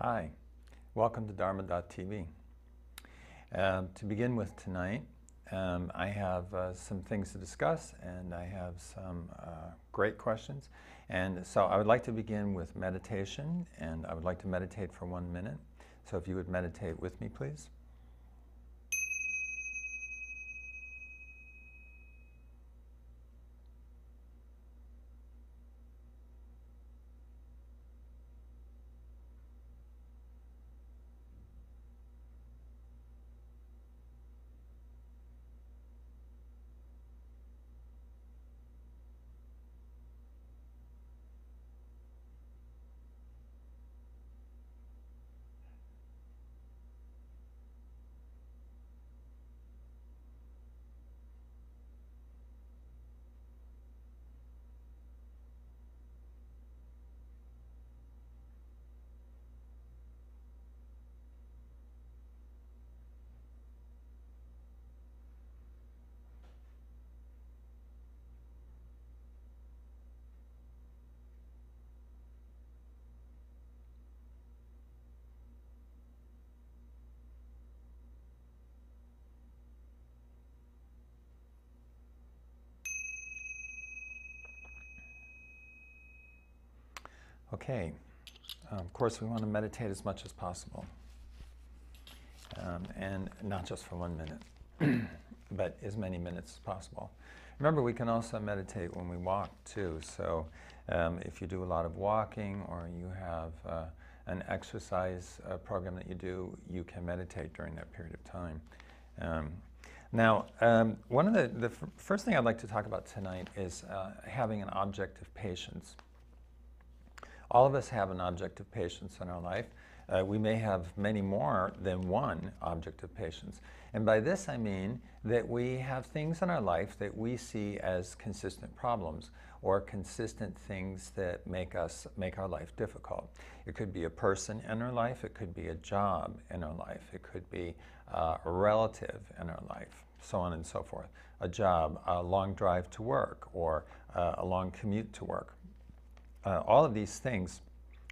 Hi, welcome to Dharma.tv. To begin with tonight, I have some things to discuss, and I have some great questions. And so I would like to begin with meditation, and I would like to meditate for 1 minute. So if you would meditate with me, please. Okay, of course we want to meditate as much as possible, and not just for 1 minute, but as many minutes as possible. Remember, we can also meditate when we walk too, so if you do a lot of walking or you have an exercise program that you do, you can meditate during that period of time. Now, one of the first thing I'd like to talk about tonight is having an object of patience. All of us have an object of patience in our life. We may have many more than one object of patience. And by this I mean that we have things in our life that we see as consistent problems or consistent things that make our life difficult. It could be a person in our life, it could be a job in our life, it could be a relative in our life, so on and so forth. A job, a long drive to work, or a long commute to work. All of these things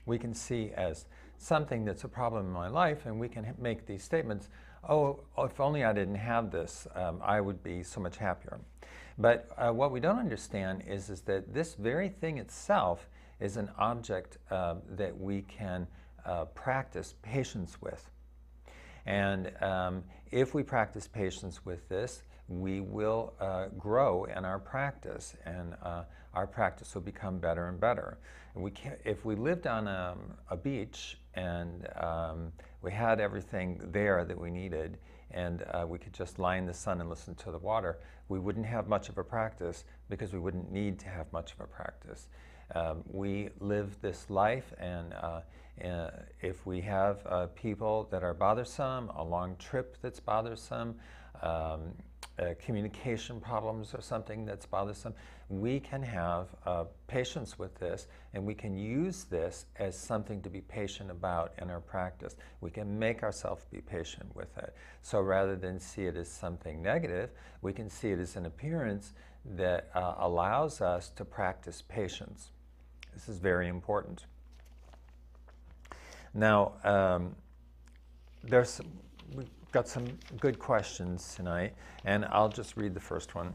we can see as something that's a problem in my life, and we can make these statements, oh, if only I didn't have this, I would be so much happier. But what we don't understand is that this very thing itself is an object that we can practice patience with. And if we practice patience with this, we will grow in our practice, and our practice will become better and better. And if we lived on a beach and we had everything there that we needed, and we could just lie in the sun and listen to the water, we wouldn't have much of a practice because we wouldn't need to have much of a practice. We live this life, and if we have people that are bothersome, a long trip that's bothersome, communication problems or something that's bothersome, we can have patience with this, and we can use this as something to be patient about in our practice. We can make ourselves be patient with it. So rather than see it as something negative, we can see it as an appearance that allows us to practice patience. This is very important. Now, we've got some good questions tonight, and I'll just read the first one.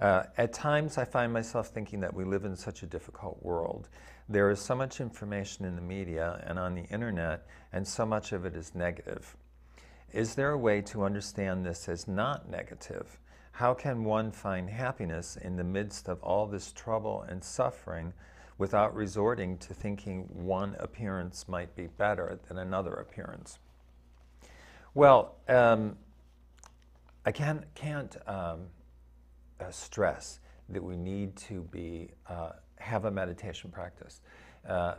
At times I find myself thinking that we live in such a difficult world. There is so much information in the media and on the internet, and so much of it is negative. Is there a way to understand this as not negative? How can one find happiness in the midst of all this trouble and suffering without resorting to thinking one appearance might be better than another appearance? Well, I can't stress that we need to have a meditation practice.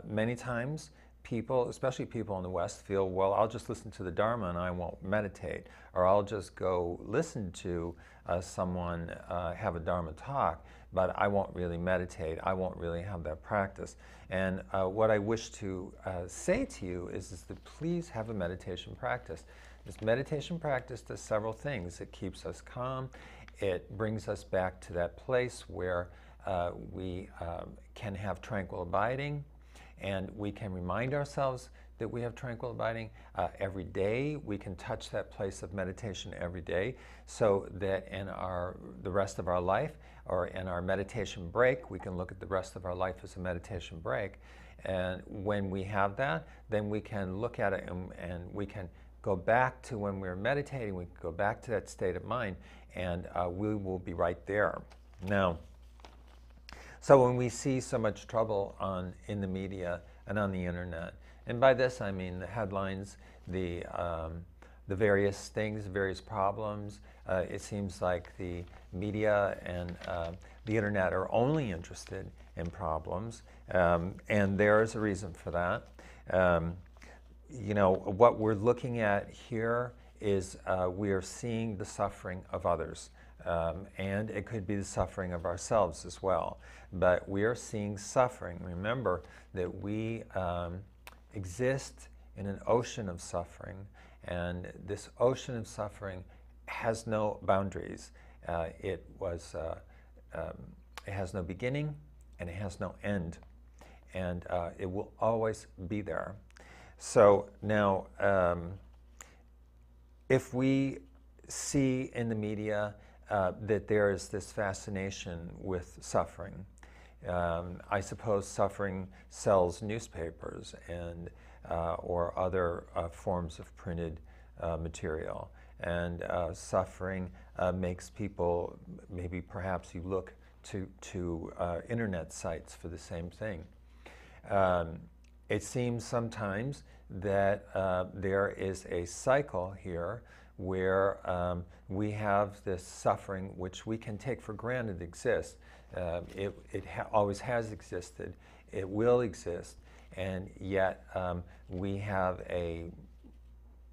Many times people, especially people in the West, feel, well, I'll just listen to the Dharma and I won't meditate, or I'll just go listen to someone have a Dharma talk, but I won't really meditate, I won't really have that practice. And what I wish to say to you is that please have a meditation practice. This meditation practice does several things. It keeps us calm. It brings us back to that place where we can have tranquil abiding. and we can remind ourselves that we have tranquil abiding every day. We can touch that place of meditation every day, so that in the rest of our life, or in our meditation break, we can look at the rest of our life as a meditation break. And when we have that, then we can look at it and we can go back to when we were meditating. We can go back to that state of mind, and we will be right there. Now, so when we see so much trouble in the media and on the internet, and by this I mean the headlines, the various things, various problems, it seems like the media and the internet are only interested in problems, and there is a reason for that. You know, what we're looking at here is we are seeing the suffering of others, and it could be the suffering of ourselves as well. But we are seeing suffering. Remember that we exist in an ocean of suffering, and this ocean of suffering has no boundaries. It has no beginning, and it has no end, and it will always be there. So now, if we see in the media that there is this fascination with suffering, I suppose suffering sells newspapers and or other forms of printed material, and suffering makes people, maybe perhaps you look to internet sites for the same thing. It seems sometimes that there is a cycle here where we have this suffering which we can take for granted exists. It always has existed, it will exist, and yet we have a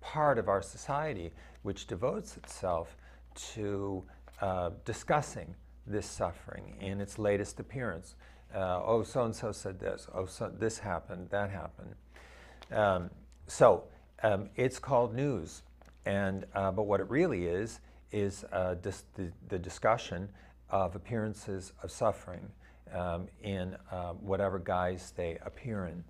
part of our society which devotes itself to discussing this suffering in its latest appearance. Oh, so-and-so said this, oh, this happened, that happened. It's called news, and but what it really is the discussion of appearances of suffering in whatever guise they appear in.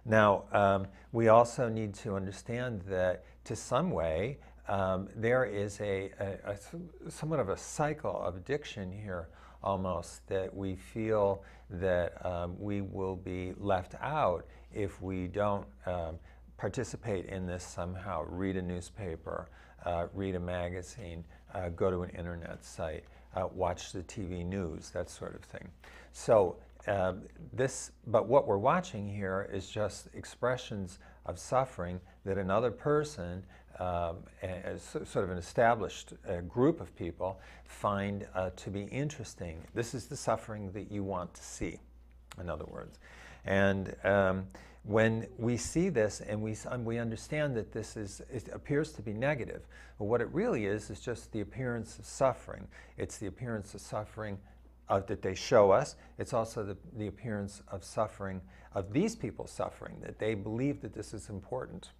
Now, we also need to understand that to some way there is a somewhat of a cycle of addiction here, almost, that we feel that we will be left out if we don't participate in this somehow. Read a newspaper, read a magazine, go to an internet site, watch the TV news, that sort of thing. So but what we're watching here is just expressions of suffering that another person, as sort of an established group of people, find to be interesting. This is the suffering that you want to see, in other words. And when we see this and we understand that it appears to be negative, but what it really is just the appearance of suffering. It's the appearance of suffering that they show us. It's also the appearance of suffering, of these people suffering, that they believe that this is important.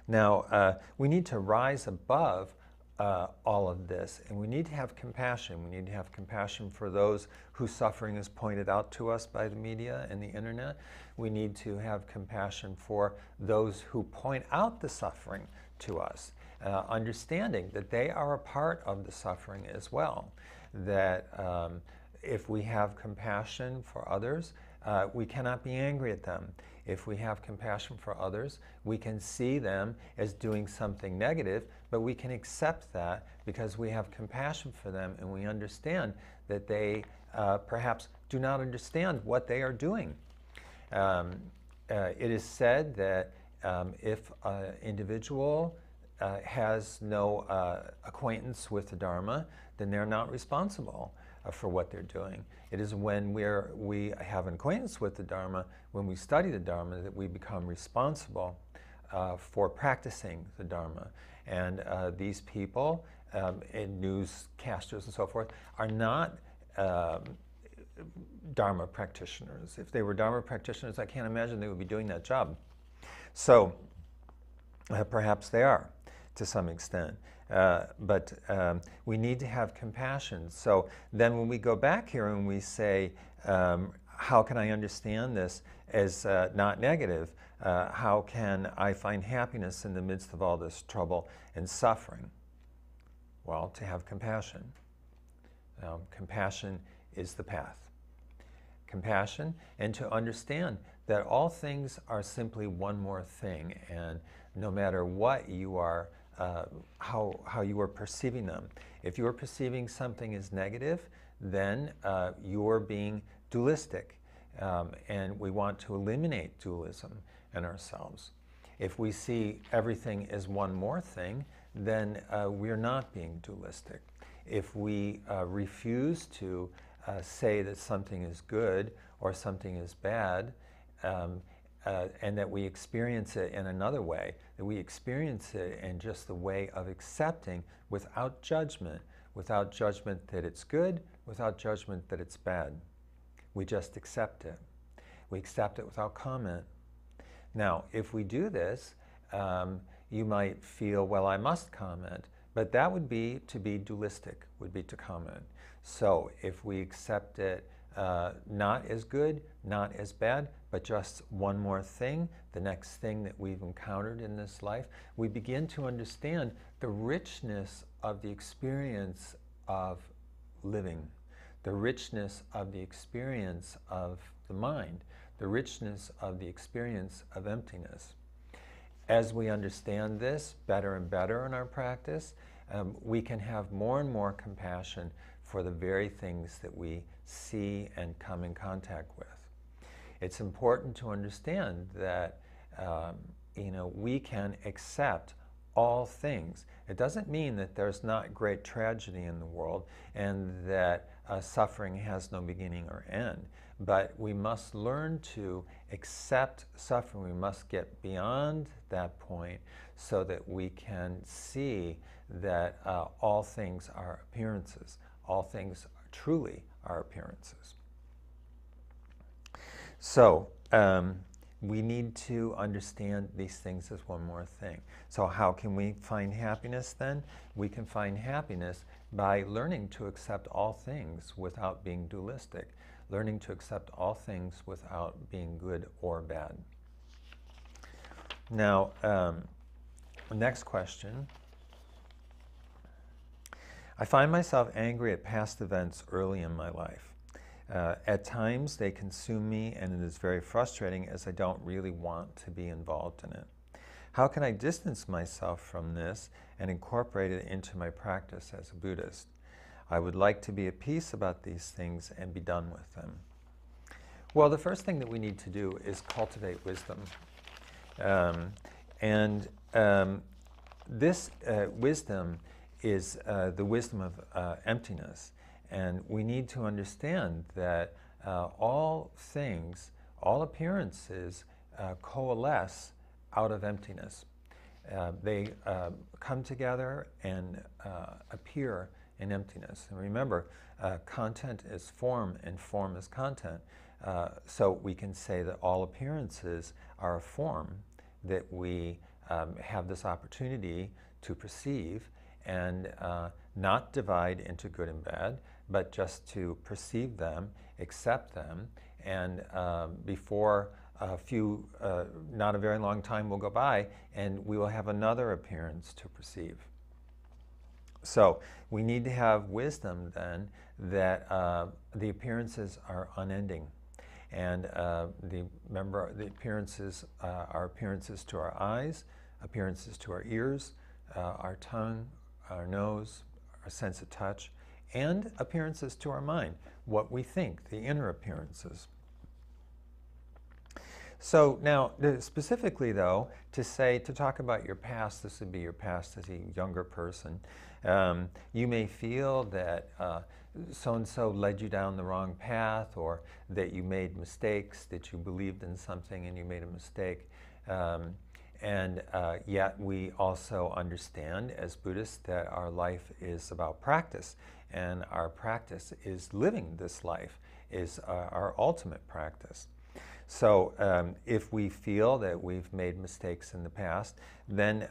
Now, we need to rise above all of this, and we need to have compassion. We need to have compassion for those whose suffering is pointed out to us by the media and the internet. We need to have compassion for those who point out the suffering to us, understanding that they are a part of the suffering as well. That if we have compassion for others, we cannot be angry at them. If we have compassion for others, we can see them as doing something negative, but we can accept that because we have compassion for them and we understand that they perhaps do not understand what they are doing. It is said that if an individual has no acquaintance with the Dharma, then they're not responsible for what they're doing. It is when we have an acquaintance with the Dharma, when we study the Dharma, that we become responsible for practicing the Dharma. And these people, and newscasters and so forth, are not Dharma practitioners. If they were Dharma practitioners, I can't imagine they would be doing that job. So perhaps they are, to some extent. But we need to have compassion. So then when we go back here and we say, how can I understand this as not negative? How can I find happiness in the midst of all this trouble and suffering? Well, to have compassion. Compassion is the path. Compassion, and to understand that all things are simply one more thing, and no matter what you are, how you are perceiving them. If you are perceiving something as negative, then you are being dualistic, and we want to eliminate dualism in ourselves. If we see everything as one more thing, then we're not being dualistic. If we refuse to say that something is good or something is bad, and that we experience it in another way, that we experience it in just the way of accepting without judgment that it's good, without judgment that it's bad. We just accept it. We accept it without comment. Now, if we do this, you might feel, well, I must comment, but that would be to be dualistic, would be to comment. So if we accept it not as good, not as bad, but just one more thing, the next thing that we've encountered in this life, we begin to understand the richness of the experience of living, the richness of the experience of the mind, the richness of the experience of emptiness. As we understand this better and better in our practice, we can have more and more compassion for the very things that we see and come in contact with. It's important to understand that we can accept all things. It doesn't mean that there's not great tragedy in the world and that suffering has no beginning or end. But we must learn to accept suffering. We must get beyond that point so that we can see that all things are appearances. All things truly are appearances. So we need to understand these things as one more thing. So how can we find happiness then? We can find happiness by learning to accept all things without being dualistic, learning to accept all things without being good or bad. Now, next question. I find myself angry at past events early in my life. At times they consume me and it is very frustrating as I don't really want to be involved in it. How can I distance myself from this and incorporate it into my practice as a Buddhist? I would like to be at peace about these things and be done with them. Well, the first thing that we need to do is cultivate wisdom. This wisdom is the wisdom of emptiness. And we need to understand that all things, all appearances coalesce out of emptiness. They come together and appear in emptiness. And remember, content is form and form is content. So we can say that all appearances are a form that we have this opportunity to perceive and not divide into good and bad, but just to perceive them, accept them, and before not a very long time will go by, and we will have another appearance to perceive. So we need to have wisdom then that the appearances are unending. And remember, the appearances are appearances to our eyes, appearances to our ears, our tongue, our nose, our sense of touch, and appearances to our mind, what we think, the inner appearances. So now, specifically though, to talk about your past, this would be your past as a younger person. You may feel that so-and-so led you down the wrong path, or that you made mistakes, that you believed in something and you made a mistake. Yet we also understand as Buddhists that our life is about practice, and our practice is living this life, is our ultimate practice. So if we feel that we've made mistakes in the past, then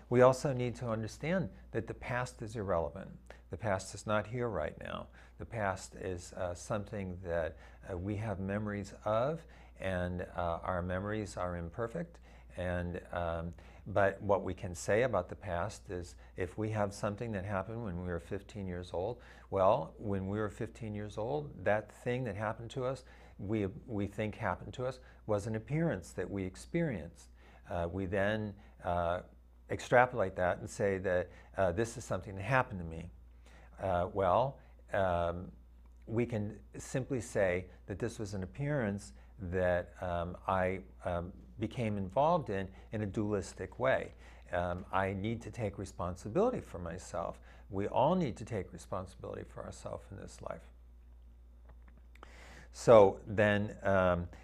we also need to understand that the past is irrelevant. The past is not here right now. The past is something that we have memories of, and our memories are imperfect. And but what we can say about the past is, if we have something that happened when we were 15 years old, well, when we were 15 years old, that thing that happened to us, we think happened to us, was an appearance that we experienced. We then extrapolate that and say that this is something that happened to me. We can simply say that this was an appearance that I became involved in a dualistic way. I need to take responsibility for myself. We all need to take responsibility for ourselves in this life. So then,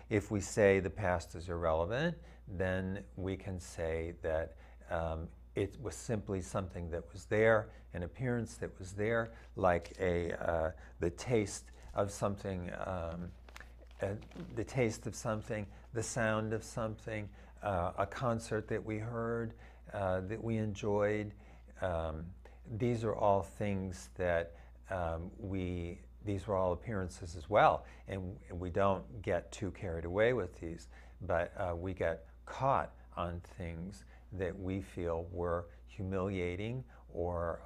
if we say the past is irrelevant, then we can say that it was simply something that was there, an appearance that was there, like the taste of something, the sound of something, a concert that we heard, that we enjoyed. These are all things that these were all appearances as well, and we don't get too carried away with these, but we get caught on things that we feel were humiliating, or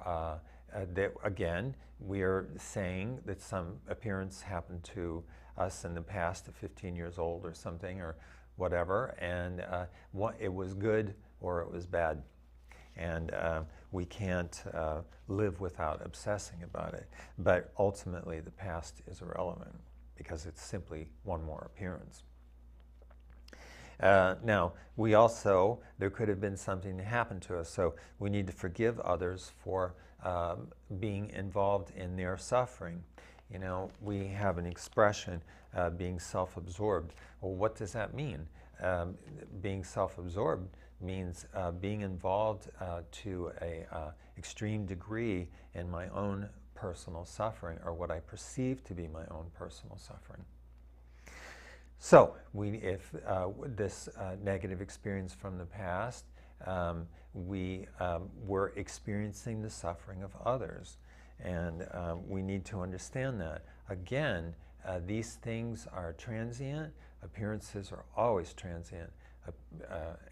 that, again, we are saying that some appearance happened to us in the past at 15 years old or something, or whatever, and it was good or it was bad. And we can't live without obsessing about it. But ultimately, the past is irrelevant because it's simply one more appearance. Now, there could have been something that happened to us, so we need to forgive others for being involved in their suffering. You know, we have an expression, being self-absorbed. Well, what does that mean? Being self-absorbed means being involved to an extreme degree in my own personal suffering, or what I perceive to be my own personal suffering. So, if this negative experience from the past, we were experiencing the suffering of others, and we need to understand that. Again, these things are transient. Appearances are always transient.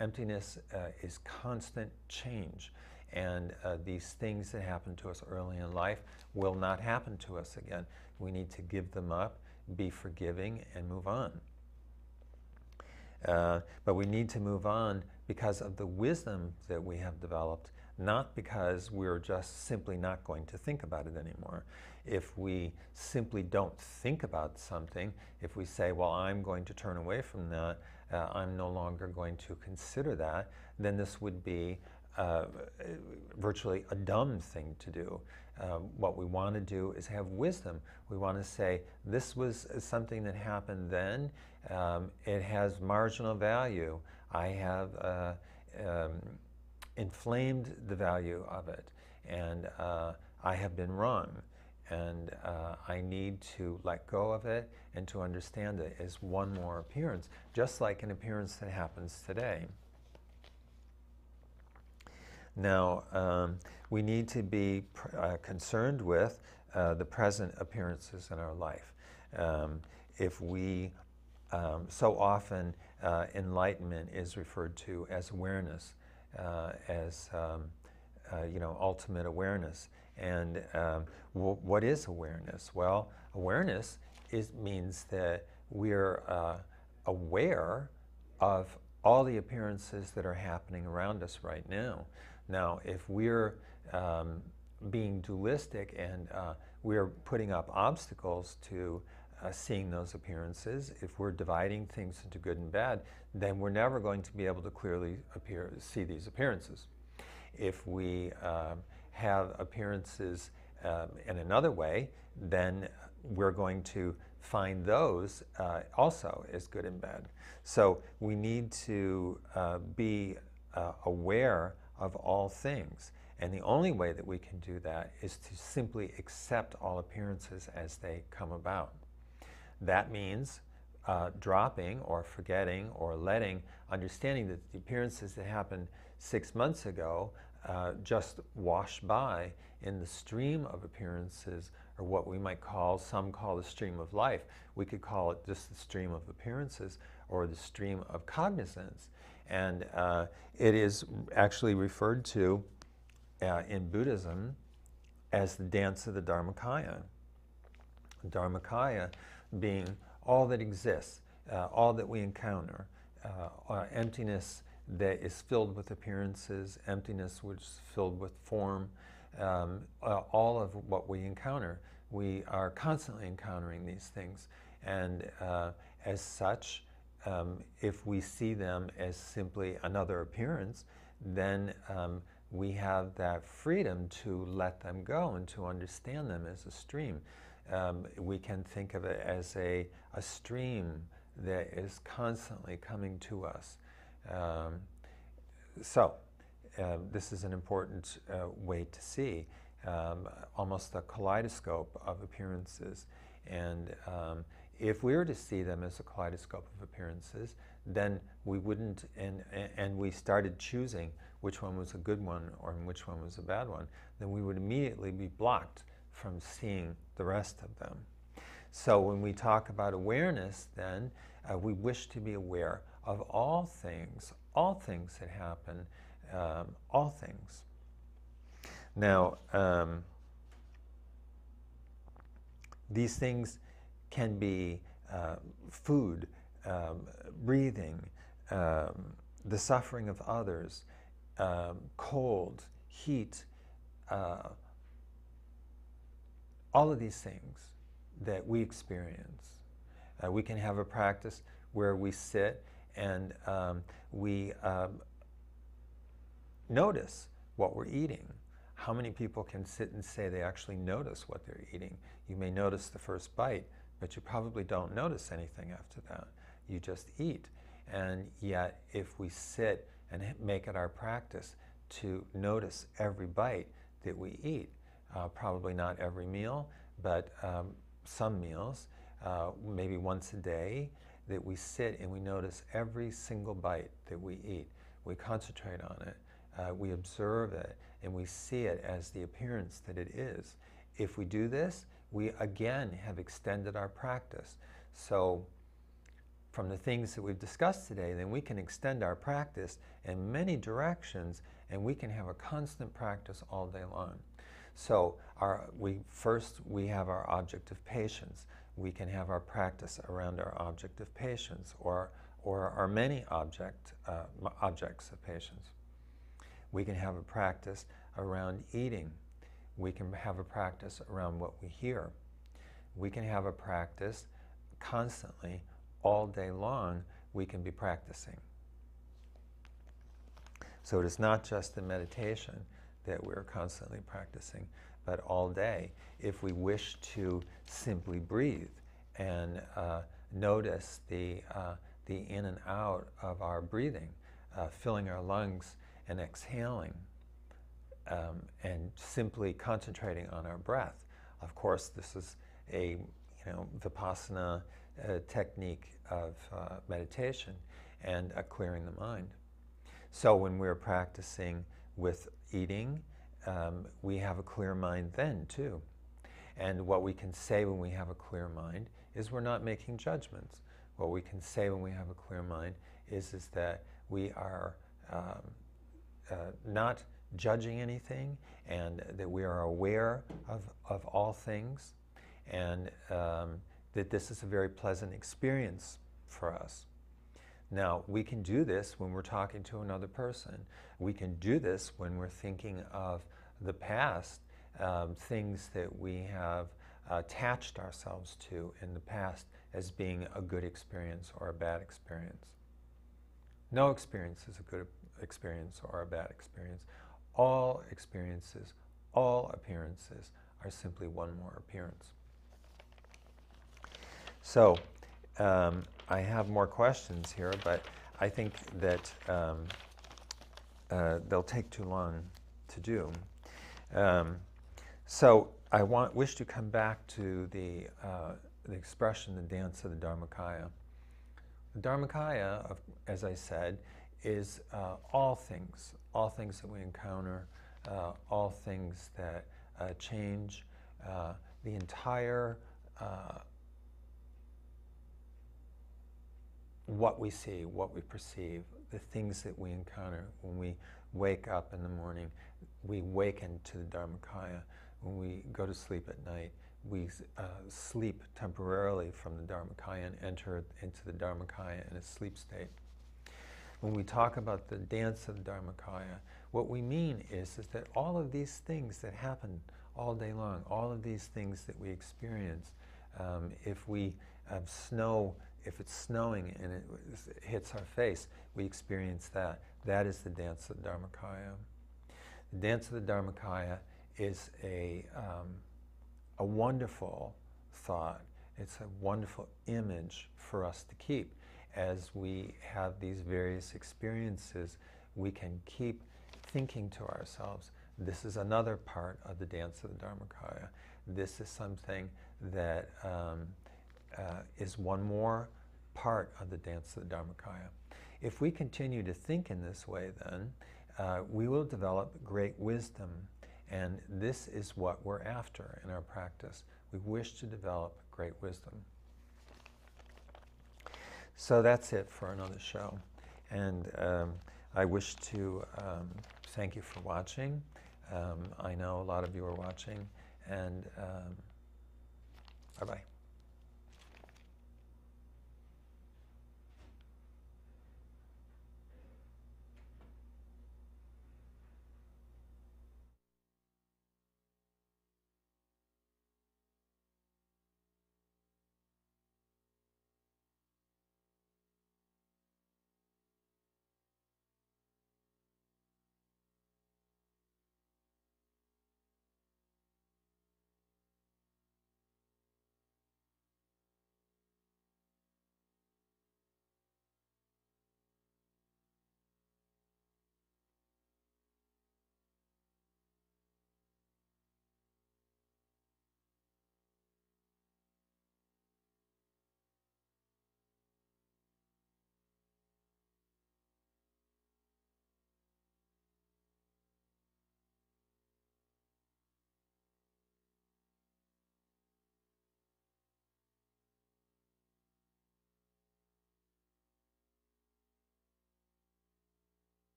Emptiness is constant change, and these things that happen to us early in life will not happen to us again. We need to give them up, be forgiving, and move on. But we need to move on because of the wisdom that we have developed, not because we're just simply not going to think about it anymore. If we simply don't think about something, if we say, well, I'm going to turn away from that, I'm no longer going to consider that, then this would be virtually a dumb thing to do. What we want to do is have wisdom. We want to say, this was something that happened then. It has marginal value. I have inflamed the value of it, and I have been wrong. And I need to let go of it and to understand it as one more appearance, just like an appearance that happens today. Now, we need to be concerned with the present appearances in our life. If we, so often enlightenment is referred to as awareness, as ultimate awareness. And what is awareness? Well, awareness means that we're aware of all the appearances that are happening around us right now. Now, if we're being dualistic and we're putting up obstacles to seeing those appearances, if we're dividing things into good and bad, then we're never going to be able to clearly see these appearances. If we have appearances in another way, then we're going to find those also as good and bad. So we need to be aware of all things. And the only way that we can do that is to simply accept all appearances as they come about. That means dropping or forgetting or understanding that the appearances that happened 6 months ago just wash by in the stream of appearances or what we might call, some call the stream of life. We could call it just the stream of appearances or the stream of cognizance. And it is actually referred to in Buddhism as the dance of the Dharmakaya. Dharmakaya being all that exists, all that we encounter, emptiness that is filled with appearances, emptiness which is filled with form, all of what we encounter. We are constantly encountering these things, and as such, if we see them as simply another appearance, then we have that freedom to let them go and to understand them as a stream. We can think of it as a stream that is constantly coming to us. So this is an important way to see, almost a kaleidoscope of appearances. And if we were to see them as a kaleidoscope of appearances, then we wouldn't, and we started choosing which one was a good one or which one was a bad one, then we would immediately be blocked from seeing the rest of them. So when we talk about awareness, then we wish to be aware of all things that happen, all things. Now, these things can be food, breathing, the suffering of others, cold, heat, all of these things that we experience. We can have a practice where we sit and we notice what we're eating. How many people can sit and say they actually notice what they're eating? You may notice the first bite, but you probably don't notice anything after that. You just eat. And yet, if we sit and make it our practice to notice every bite that we eat, probably not every meal, but some meals, maybe once a day, that we sit and we notice every single bite that we eat. We concentrate on it, we observe it, and we see it as the appearance that it is. If we do this, we again have extended our practice. So from the things that we've discussed today, then we can extend our practice in many directions, and we can have a constant practice all day long. So we have our object of patience. We can have our practice around our object of patience, or our many objects of patience. We can have a practice around eating. We can have a practice around what we hear. We can have a practice constantly, all day long, we can be practicing. So it is not just the meditation that we're constantly practicing, but all day. If we wish to simply breathe and notice the in and out of our breathing, filling our lungs and exhaling, and simply concentrating on our breath. Of course, this is a Vipassana technique of meditation and clearing the mind. So when we're practicing with eating, we have a clear mind then too. And what we can say when we have a clear mind is we're not making judgments. What we can say when we have a clear mind is that we are not judging anything, and that we are aware of all things, and that this is a very pleasant experience for us. Now, we can do this when we're talking to another person. We can do this when we're thinking of the past, things that we have attached ourselves to in the past as being a good experience or a bad experience. No experience is a good experience or a bad experience. All experiences, all appearances are simply one more appearance. So, I have more questions here, but I think that they'll take too long to do. So I wish to come back to the expression, the dance of the Dharmakaya. The Dharmakaya, as I said, is all things that we encounter, all things that change, the entire what we see, what we perceive, the things that we encounter when we wake up in the morning, we waken to the Dharmakaya. When we go to sleep at night, we sleep temporarily from the Dharmakaya and enter into the Dharmakaya in a sleep state. When we talk about the dance of the Dharmakaya, what we mean is that all of these things that happen all day long, all of these things that we experience, if we have snow, if it's snowing and it hits our face, we experience that. That is the dance of the Dharmakaya. The dance of the Dharmakaya is a wonderful thought. It's a wonderful image for us to keep. As we have these various experiences, we can keep thinking to ourselves, this is another part of the dance of the Dharmakaya. This is something that is one more part of the dance of the Dharmakaya. If we continue to think in this way, then we will develop great wisdom, and this is what we're after in our practice. We wish to develop great wisdom. So that's it for another show, and I wish to thank you for watching. I know a lot of you are watching, and bye-bye.